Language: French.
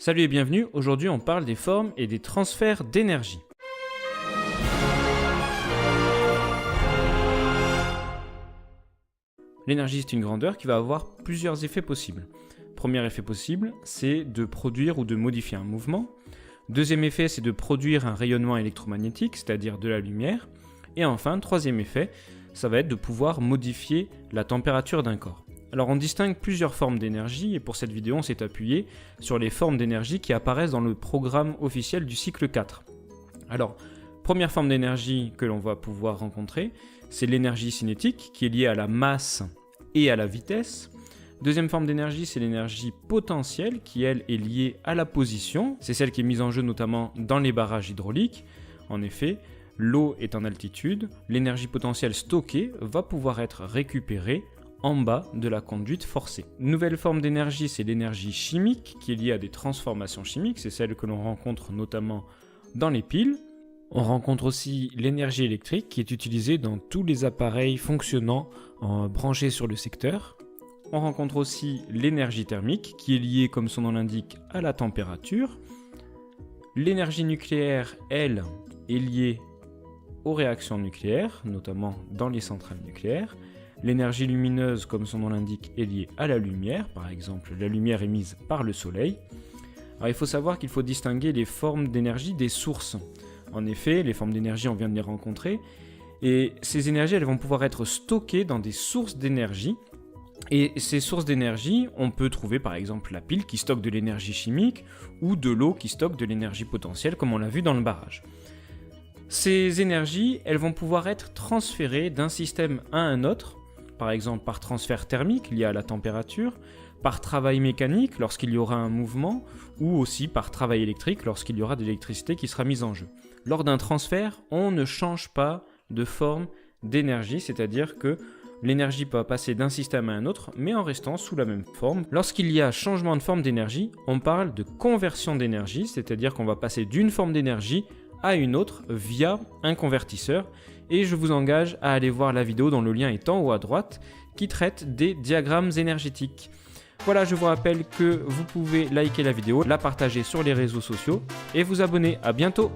Salut et bienvenue, aujourd'hui on parle des formes et des transferts d'énergie. L'énergie c'est une grandeur qui va avoir plusieurs effets possibles. Premier effet possible, c'est de produire ou de modifier un mouvement. Deuxième effet, c'est de produire un rayonnement électromagnétique, c'est-à-dire de la lumière. Et enfin, troisième effet, ça va être de pouvoir modifier la température d'un corps. Alors on distingue plusieurs formes d'énergie et pour cette vidéo on s'est appuyé sur les formes d'énergie qui apparaissent dans le programme officiel du cycle 4. Alors, première forme d'énergie que l'on va pouvoir rencontrer, c'est l'énergie cinétique qui est liée à la masse et à la vitesse. Deuxième forme d'énergie, c'est l'énergie potentielle qui elle est liée à la position. C'est celle qui est mise en jeu notamment dans les barrages hydrauliques. En effet, l'eau est en altitude, l'énergie potentielle stockée va pouvoir être récupérée en bas de la conduite forcée. Nouvelle forme d'énergie, c'est l'énergie chimique qui est liée à des transformations chimiques, c'est celle que l'on rencontre notamment dans les piles. On rencontre aussi l'énergie électrique qui est utilisée dans tous les appareils fonctionnant branchés sur le secteur. On rencontre aussi l'énergie thermique qui est liée, comme son nom l'indique, à la température. L'énergie nucléaire, elle, est liée aux réactions nucléaires, notamment dans les centrales nucléaires. L'énergie lumineuse, comme son nom l'indique, est liée à la lumière, par exemple la lumière émise par le soleil. Alors il faut savoir qu'il faut distinguer les formes d'énergie des sources. En effet, les formes d'énergie, on vient de les rencontrer, et ces énergies, elles vont pouvoir être stockées dans des sources d'énergie. Et ces sources d'énergie, on peut trouver par exemple la pile qui stocke de l'énergie chimique, ou de l'eau qui stocke de l'énergie potentielle, comme on l'a vu dans le barrage. Ces énergies, elles vont pouvoir être transférées d'un système à un autre, par exemple par transfert thermique lié à la température, par travail mécanique lorsqu'il y aura un mouvement, ou aussi par travail électrique lorsqu'il y aura de l'électricité qui sera mise en jeu. Lors d'un transfert, on ne change pas de forme d'énergie, c'est-à-dire que l'énergie peut passer d'un système à un autre, mais en restant sous la même forme. Lorsqu'il y a changement de forme d'énergie, on parle de conversion d'énergie, c'est-à-dire qu'on va passer d'une forme d'énergie à une autre via un convertisseur. Et je vous engage à aller voir la vidéo dont le lien est en haut à droite qui traite des diagrammes énergétiques. Voilà, je vous rappelle que vous pouvez liker la vidéo, la partager sur les réseaux sociaux et vous abonner. À bientôt!